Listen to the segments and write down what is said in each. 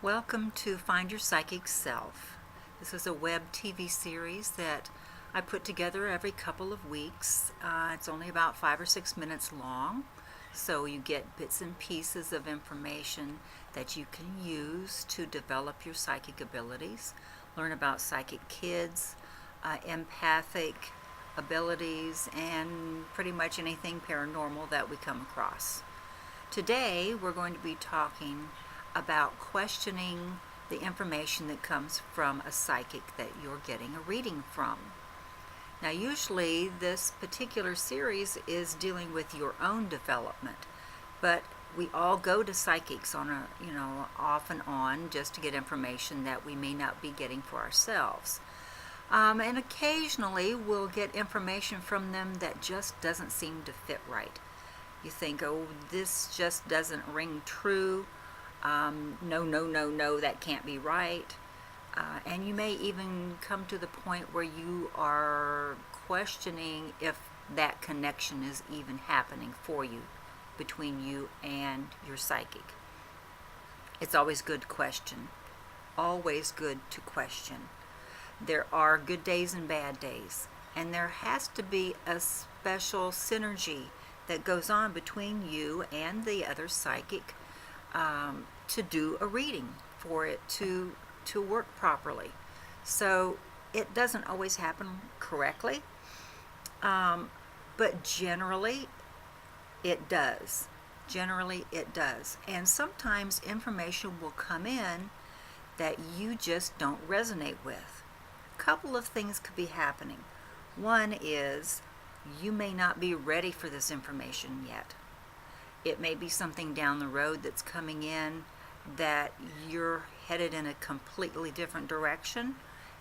Welcome to Find Your Psychic Self. This is a web TV series that I put together every couple of weeks. It's only about 5 or 6 minutes long, so you get bits and pieces of information that you can use to develop your psychic abilities, learn about psychic kids, empathic abilities, and pretty much anything paranormal that we come across. Today we're going to be talking about questioning the information that comes from a psychic that you're getting a reading from. Now, usually this particular series is dealing with your own development, but we all go to psychics on off and on just to get information that we may not be getting for ourselves. And occasionally we'll get information from them that just doesn't seem to fit right. You think, oh, this just doesn't ring true. No, that can't be right. And you may even come to the point where you are questioning if that connection is even happening for you, between you and your psychic. It's always good to question. Always good to question. There are good days and bad days, and there has to be a special synergy that goes on between you and the other psychic to do a reading, for it to work properly. So it doesn't always happen correctly, but generally it does. Generally it does. And sometimes information will come in that you just don't resonate with. A couple of things could be happening. One is you may not be ready for this information yet. It may be something down the road that's coming in that you're headed in a completely different direction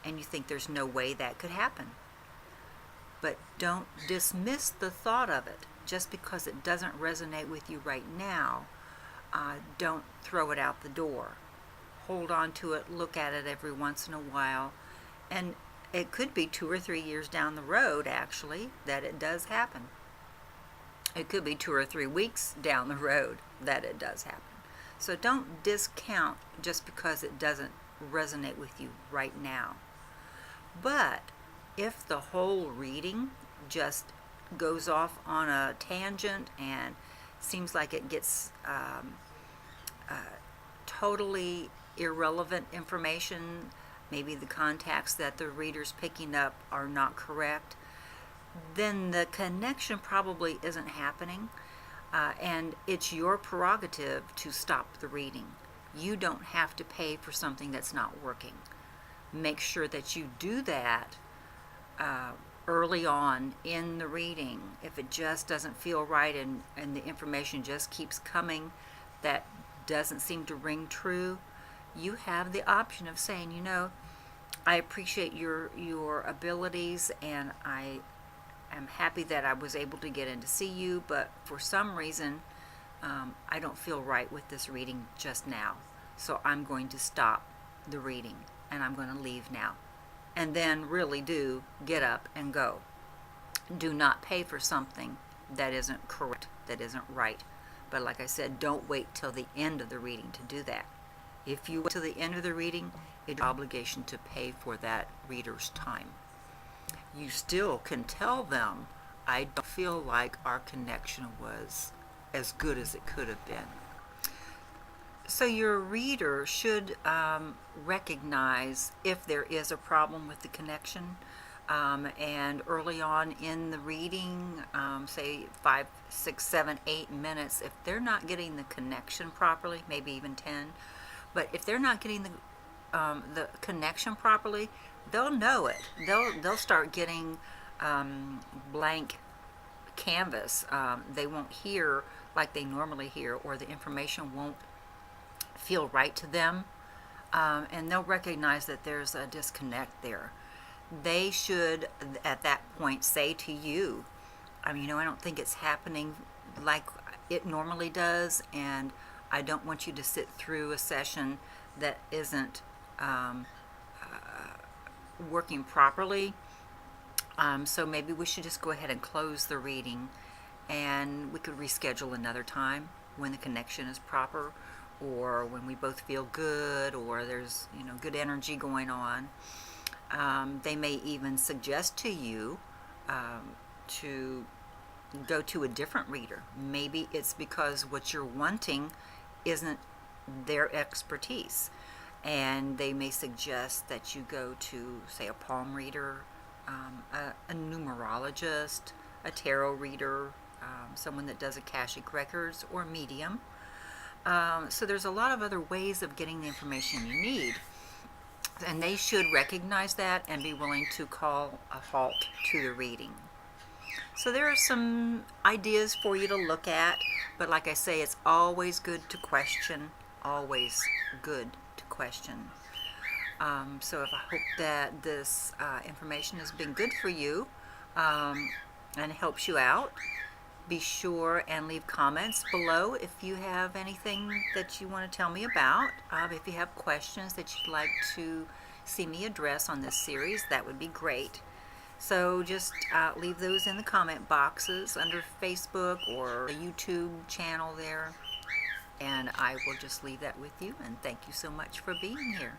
and you think there's no way that could happen. But don't dismiss the thought of it just because it doesn't resonate with you right now. Don't throw it out the door. Hold on to it, look at it every once in a while, and it could be 2 or 3 years down the road actually that it does happen. It could be 2 or 3 weeks down the road that it does happen. So don't discount just because it doesn't resonate with you right now. But if the whole reading just goes off on a tangent and seems like it gets totally irrelevant information, maybe the contacts that the reader's picking up are not correct, then the connection probably isn't happening, and it's your prerogative to stop the reading. You don't have to pay for something that's not working. Make sure that you do that early on in the reading. If it just doesn't feel right and the information just keeps coming that doesn't seem to ring true, you have the option of saying, I appreciate your abilities, and I'm happy that I was able to get in to see you, but for some reason I don't feel right with this reading just now, so I'm going to stop the reading and I'm going to leave now. And then really do get up and go. Do not pay for something that isn't correct, that isn't right. But like I said, don't wait till the end of the reading to do that. If you wait till the end of the reading, it's your obligation to pay for that reader's time. You still can tell them, I don't feel like our connection was as good as it could have been. So your reader should recognize if there is a problem with the connection, and early on in the reading, say 5, 6, 7, 8 minutes, if they're not getting the connection properly, maybe even 10, but if they're not getting the connection properly, they'll know it. They'll start getting blank canvas. They won't hear like they normally hear, or the information won't feel right to them, and they'll recognize that there's a disconnect there. They should at that point say to you, I don't think it's happening like it normally does, and I don't want you to sit through a session that isn't working properly. So maybe we should just go ahead and close the reading, and we could reschedule another time when the connection is proper, or when we both feel good, or there's, good energy going on. They may even suggest to you to go to a different reader. Maybe it's because what you're wanting isn't their expertise, and they may suggest that you go to, say, a palm reader, a numerologist, a tarot reader, someone that does Akashic records, or medium. So there's a lot of other ways of getting the information you need, and they should recognize that and be willing to call a halt to the reading. So there are some ideas for you to look at, but like I say, it's always good to question, always good to question. So I hope that this information has been good for you and helps you out. Be sure and leave comments below if you have anything that you want to tell me about. If you have questions that you'd like to see me address on this series, that would be great. So just leave those in the comment boxes under Facebook or the YouTube channel there, and I will just leave that with you. And thank you so much for being here.